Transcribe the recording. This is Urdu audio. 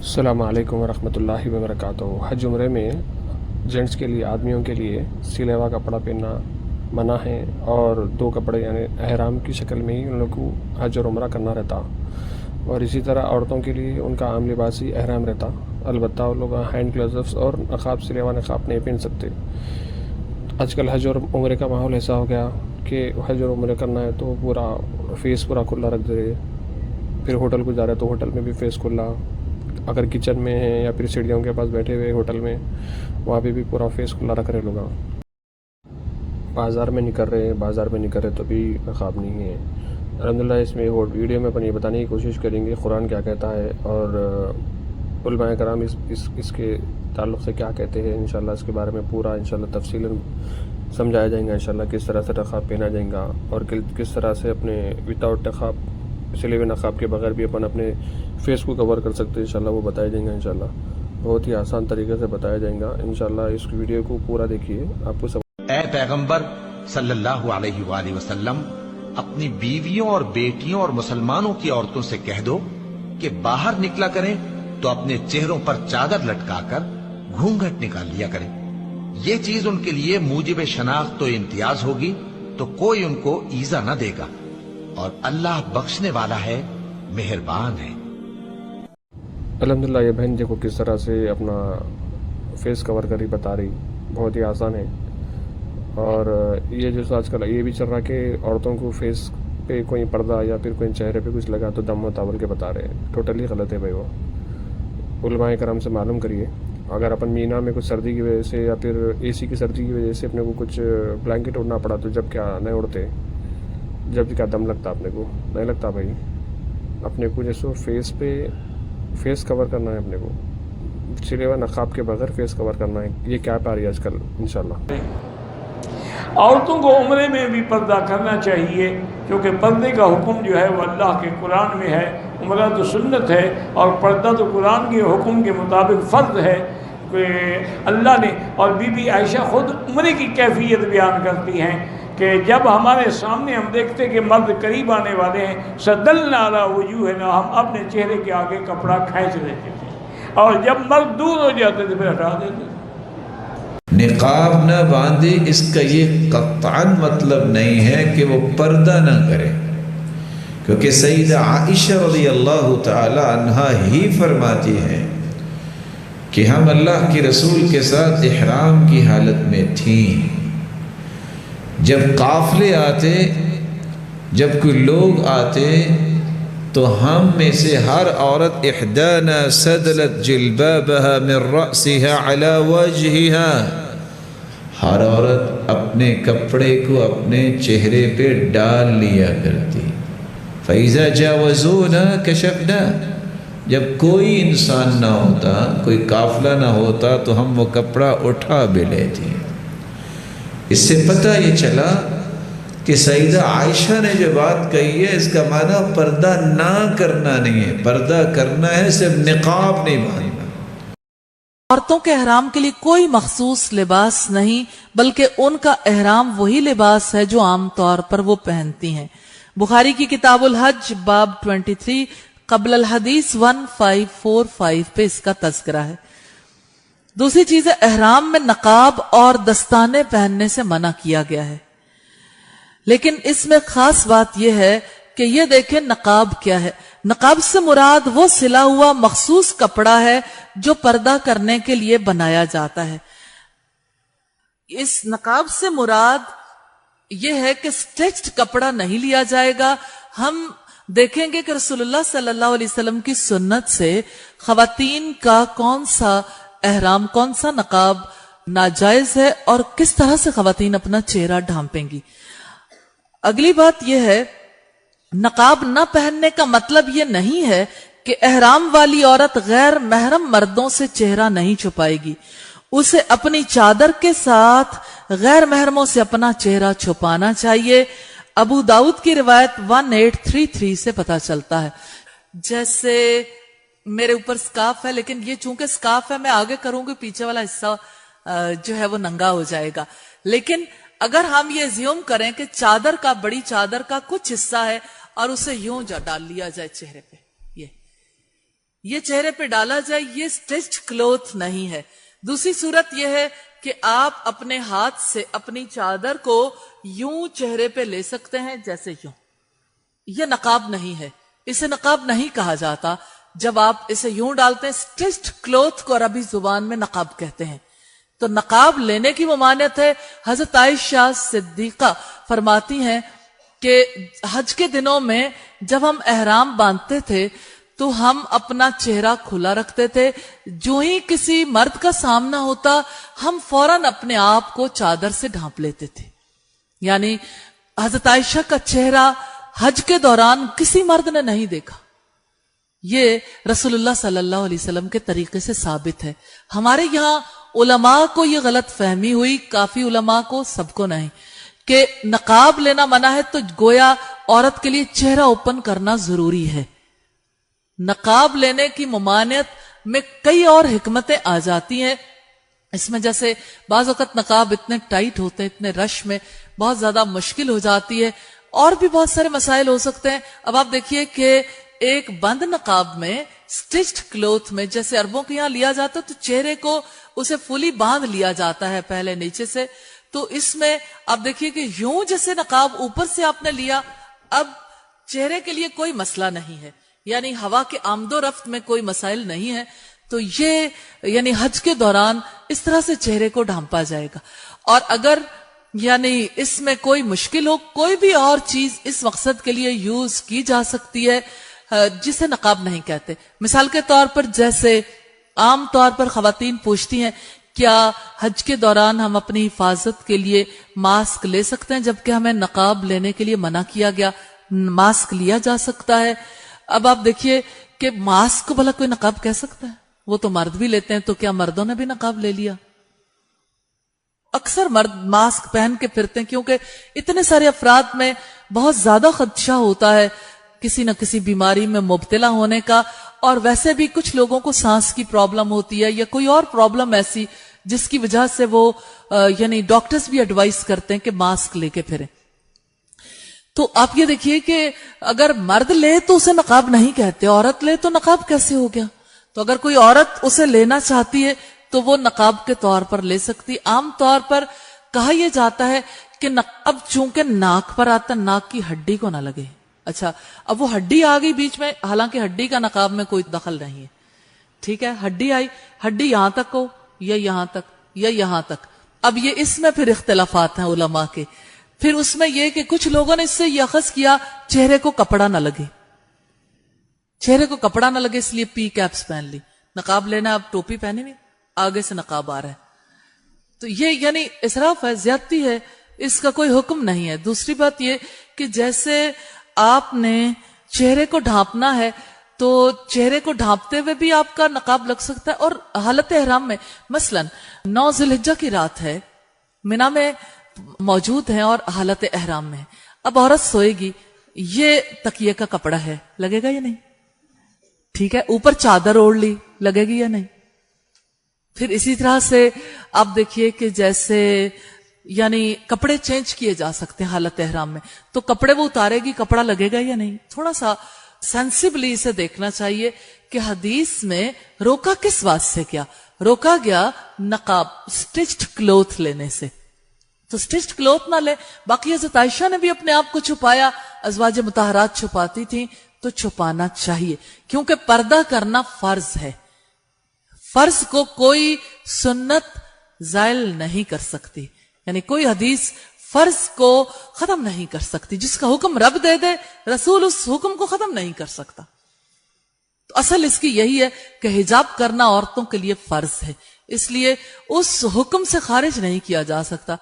السلام علیکم ورحمۃ اللہ وبرکاتہ۔ حج عمرے میں جینٹس کے لیے، آدمیوں کے لیے سلے ہوا کپڑا پہننا منع ہے، اور دو کپڑے یعنی احرام کی شکل میں ہی ان لوگوں کو حج اور عمرہ کرنا رہتا، اور اسی طرح عورتوں کے لیے ان کا عام لباس ہی احرام رہتا، البتہ وہ لوگ ہینڈ گلوز اور نقاب، سلے ہوا نقاب نہیں پہن سکتے۔ آج کل حج اور عمرے کا ماحول ایسا ہو گیا کہ حج اور عمرے کرنا ہے تو پورا فیس پورا کھلا رکھ دے، پھر ہوٹل کو جا رہے تو ہوٹل میں بھی فیس کھلا، اگر کچن میں ہیں یا پھر سیڑھیوں کے پاس بیٹھے ہوئے ہوٹل میں، وہاں پہ بھی پورا فیس کھلا رکھ رہے لوگ۔ بازار میں نکل رہے تو بھی نقاب نہیں ہے۔ الحمدللہ اس میں ویڈیو میں اپن یہ بتانے کی کوشش کریں گے قرآن کیا کہتا ہے، اور علماء کرام اس کے تعلق سے کیا کہتے ہیں۔ انشاءاللہ اس کے بارے میں پورا انشاءاللہ تفصیلاً سمجھایا جائیں گا انشاءاللہ، کس طرح سے نقاب پہنا جائے گا، اور کس طرح سے اپنے وداؤٹ نقاب، سلے ہوئے نقاب کے بغیر بھی اپنے فیس کو کور کر سکتے ہیں انشاءاللہ، وہ بتایا جائیں گا انشاءاللہ، بہت ہی آسان طریقے سے بتایا جائیں گا انشاءاللہ۔ اس ویڈیو کو پورا دیکھیے، آپ کو اے پیغمبر صلی اللہ علیہ وآلہ وسلم، اپنی بیویوں اور بیٹیوں اور مسلمانوں کی عورتوں سے کہہ دو کہ باہر نکلا کریں تو اپنے چہروں پر چادر لٹکا کر گھونگھٹ نکال لیا کریں، یہ چیز ان کے لیے موجب شناخت و امتیاز ہوگی تو کوئی ان کو ایذا نہ دے گا، اور اللہ بخشنے والا ہے، مہربان ہے۔ الحمدللہ یہ بہن دیکھو کس طرح سے اپنا فیس کور کری بتا رہی، بہت ہی آسان ہے۔ اور یہ جو آج کل یہ بھی چل رہا کہ عورتوں کو فیس پہ کوئی پردہ یا پھر کوئی چہرے پہ کچھ لگا تو دم ہوتا بول کے بتا رہے ہیں، ٹوٹلی غلط ہے بھائی۔ وہ علماء کرام سے معلوم کریے، اگر اپن مینا میں کچھ سردی کی وجہ سے یا پھر اے سی کی سردی کی وجہ سے اپنے کو کچھ بلینکٹ اڑنا پڑا تو جب کیا نہیں اڑتے، جب کیا دم لگتا اپنے کو؟ نہیں لگتا بھائی۔ اپنے کو جیسے فیس کور کرنا ہے، اپنے کو سلے ہوئے نقاب کے بغیر فیس کور کرنا ہے۔ یہ کیپ آ رہی ہے آج کل انشاءاللہ۔ عورتوں کو عمرے میں بھی پردہ کرنا چاہیے، کیونکہ پردے کا حکم جو ہے وہ اللہ کے قرآن میں ہے، عمرہ تو سنت ہے اور پردہ تو قرآن کے حکم کے مطابق فرض ہے کہ اللہ نے۔ اور بی بی عائشہ خود عمرے کی کیفیت بیان کرتی ہیں کہ جب ہمارے سامنے ہم دیکھتے کہ مرد قریب آنے والے ہیں، سدلنا علی وجوہنا، ہم اپنے چہرے کے آگے کپڑا کھینچ لیتے تھے، اور جب مرد دور ہو جاتے تھے پھر ہٹا دیتے تھے۔ نقاب نہ باندھے اس کا یہ قطعاً مطلب نہیں ہے کہ وہ پردہ نہ کرے، کیونکہ سیدہ عائشہ رضی اللہ تعالی عنہا ہی فرماتی ہیں کہ ہم اللہ کے رسول کے ساتھ احرام کی حالت میں تھیں، جب قافلے آتے، جب کوئی لوگ آتے تو ہم میں سے ہر عورت احدانا سدلت جلبابها من رأسها على وجهها، ہر عورت اپنے کپڑے کو اپنے چہرے پہ ڈال لیا کرتی۔ فَإِذَا جَاوَزُونَا كَشَفْنَا، جب کوئی انسان نہ ہوتا، کوئی قافلہ نہ ہوتا تو ہم وہ کپڑا اٹھا بھی لیتے۔ اس سے پتہ یہ چلا کہ سیدہ عائشہ نے جو بات کہی ہے اس کا معنی پردہ نہ کرنا نہیں ہے، پردہ کرنا ہے، صرف نقاب نہیں باندھنا۔ عورتوں کے احرام کے لیے کوئی مخصوص لباس نہیں، بلکہ ان کا احرام وہی لباس ہے جو عام طور پر وہ پہنتی ہیں۔ بخاری کی کتاب الحج باب 23 قبل الحدیث 1545 پہ اس کا تذکرہ ہے۔ دوسری چیز ہے، احرام میں نقاب اور دستانے پہننے سے منع کیا گیا ہے، لیکن اس میں خاص بات یہ ہے کہ یہ دیکھیں نقاب کیا ہے۔ نقاب سے مراد وہ سلا ہوا مخصوص کپڑا ہے جو پردہ کرنے کے لیے بنایا جاتا ہے۔ اس نقاب سے مراد یہ ہے کہ سٹیچڈ کپڑا نہیں لیا جائے گا۔ ہم دیکھیں گے کہ رسول اللہ صلی اللہ علیہ وسلم کی سنت سے خواتین کا کون سا احرام، کون سا نقاب ناجائز ہے اور کس طرح سے خواتین اپنا چہرہ ڈھانپیں گی۔ اگلی بات یہ ہے، نقاب نہ پہننے کا مطلب یہ نہیں ہے کہ احرام والی عورت غیر محرم مردوں سے چہرہ نہیں چھپائے گی، اسے اپنی چادر کے ساتھ غیر محرموں سے اپنا چہرہ چھپانا چاہیے۔ ابو داؤد کی روایت 1833 سے پتہ چلتا ہے۔ جیسے میرے اوپر سکارف ہے، لیکن یہ چونکہ سکارف ہے میں آگے کروں گی، پیچھے والا حصہ جو ہے وہ ننگا ہو جائے گا، لیکن اگر ہم یہ زیوم کریں کہ چادر کا، بڑی چادر کا کچھ حصہ ہے اور اسے یوں ڈال لیا جائے چہرے پہ، یہ چہرے پہ ڈالا جائے، یہ سٹچڈ کلوتھ نہیں ہے۔ دوسری صورت یہ ہے کہ آپ اپنے ہاتھ سے اپنی چادر کو یوں چہرے پہ لے سکتے ہیں، جیسے یوں۔ یہ نقاب نہیں ہے، اسے نقاب نہیں کہا جاتا۔ جب آپ اسے یوں ڈالتے ہیں، سٹچڈ کلوتھ کو عربی زبان میں نقاب کہتے ہیں۔ تو نقاب لینے کی ممانعت ہے۔ حضرت عائشہ صدیقہ فرماتی ہیں کہ حج کے دنوں میں جب ہم احرام باندھتے تھے تو ہم اپنا چہرہ کھلا رکھتے تھے، جو ہی کسی مرد کا سامنا ہوتا ہم فوراً اپنے آپ کو چادر سے ڈھانپ لیتے تھے۔ یعنی حضرت عائشہ کا چہرہ حج کے دوران کسی مرد نے نہیں دیکھا۔ یہ رسول اللہ صلی اللہ علیہ وسلم کے طریقے سے ثابت ہے۔ ہمارے یہاں علماء کو یہ غلط فہمی ہوئی، کافی علماء کو، سب کو نہیں، کہ نقاب لینا منع ہے تو گویا عورت کے لیے چہرہ اوپن کرنا ضروری ہے۔ نقاب لینے کی ممانعت میں کئی اور حکمتیں آ جاتی ہیں۔ اس میں جیسے بعض اوقات نقاب اتنے ٹائٹ ہوتے ہیں، اتنے رش میں بہت زیادہ مشکل ہو جاتی ہے، اور بھی بہت سارے مسائل ہو سکتے ہیں۔ اب آپ دیکھیے کہ ایک بند نقاب میں، سٹچڈ کلوتھ میں، جیسے عربوں کے یہاں لیا جاتا ہے تو چہرے کو اسے فلی باندھ لیا جاتا ہے پہلے نیچے سے، تو اس میں آپ دیکھیے کہ یوں جیسے نقاب اوپر سے آپ نے لیا، اب چہرے کے لیے کوئی مسئلہ نہیں ہے، یعنی ہوا کے آمد و رفت میں کوئی مسائل نہیں ہے۔ تو یہ یعنی حج کے دوران اس طرح سے چہرے کو ڈھانپا جائے گا۔ اور اگر یعنی اس میں کوئی مشکل ہو، کوئی بھی اور چیز اس مقصد کے لیے یوز کی جا سکتی ہے جسے نقاب نہیں کہتے۔ مثال کے طور پر جیسے عام طور پر خواتین پوچھتی ہیں کیا حج کے دوران ہم اپنی حفاظت کے لیے ماسک لے سکتے ہیں، جبکہ ہمیں نقاب لینے کے لیے منع کیا گیا۔ ماسک لیا جا سکتا ہے۔ اب آپ دیکھیے کہ ماسک کو بھلا کوئی نقاب کہہ سکتا ہے؟ وہ تو مرد بھی لیتے ہیں، تو کیا مردوں نے بھی نقاب لے لیا؟ اکثر مرد ماسک پہن کے پھرتے ہیں کیونکہ اتنے سارے افراد میں بہت زیادہ خدشہ ہوتا ہے کسی نہ کسی بیماری میں مبتلا ہونے کا، اور ویسے بھی کچھ لوگوں کو سانس کی پرابلم ہوتی ہے یا کوئی اور پرابلم ایسی جس کی وجہ سے وہ یعنی ڈاکٹرز بھی ایڈوائز کرتے ہیں کہ ماسک لے کے پھریں۔ تو آپ یہ دیکھیے کہ اگر مرد لے تو اسے نقاب نہیں کہتے، عورت لے تو نقاب کیسے ہو گیا؟ تو اگر کوئی عورت اسے لینا چاہتی ہے تو وہ نقاب کے طور پر لے سکتی۔ عام طور پر کہا یہ جاتا ہے کہ نقاب چونکہ ناک پر آتا، ناک کی ہڈی کو نہ لگے۔ اچھا، اب وہ ہڈی آ گئی بیچ میں، حالانکہ ہڈی کا نقاب میں کوئی دخل نہیں ہے، ٹھیک ہے، ہڈی آئی، ہڈی یہاں تک ہو یا یہاں تک یا یہاں تک۔ اب یہ اس میں پھر اختلافات ہیں علماء کے۔ پھر اس میں یہ کہ کچھ لوگوں نے اس سے یہ اخذ کیا چہرے کو کپڑا نہ لگے، چہرے کو کپڑا نہ لگے، اس لیے پی کیپس پہن لی۔ نقاب لینا، اب ٹوپی پہنی نہیں، آگے سے نقاب آ رہا ہے، تو یہ یعنی اسراف ہے، زیادتی ہے، اس کا کوئی حکم نہیں ہے۔ دوسری بات یہ کہ جیسے آپ نے چہرے کو ڈھانپنا ہے تو چہرے کو ڈھانپتے ہوئے بھی آپ کا نقاب لگ سکتا ہے، اور حالت احرام میں مثلا 9 ذی الحجہ کی رات ہے، منا میں موجود ہیں اور حالت احرام میں، اب عورت سوئے گی، یہ تکیے کا کپڑا ہے، لگے گا یا نہیں؟ ٹھیک ہے، اوپر چادر اوڑھ لی، لگے گی یا نہیں؟ پھر اسی طرح سے آپ دیکھیے کہ جیسے یعنی کپڑے چینج کیے جا سکتے ہیں حالت احرام میں، تو کپڑے وہ اتارے گی، کپڑا لگے گا یا نہیں؟ تھوڑا سا سینسیبلی اسے دیکھنا چاہیے کہ حدیث میں روکا کس بات سے کیا؟ روکا گیا نقاب، سٹچڈ کلوتھ لینے سے، تو سٹچڈ کلوتھ نہ لے۔ باقی حضرت عائشہ نے بھی اپنے آپ کو چھپایا، ازواج مطہرات چھپاتی تھیں تو چھپانا چاہیے، کیونکہ پردہ کرنا فرض ہے، فرض کو کوئی سنت زائل نہیں کر سکتی، یعنی کوئی حدیث فرض کو ختم نہیں کر سکتی، جس کا حکم رب دے دے رسول اس حکم کو ختم نہیں کر سکتا۔ تو اصل اس کی یہی ہے کہ حجاب کرنا عورتوں کے لیے فرض ہے، اس لیے اس حکم سے خارج نہیں کیا جا سکتا۔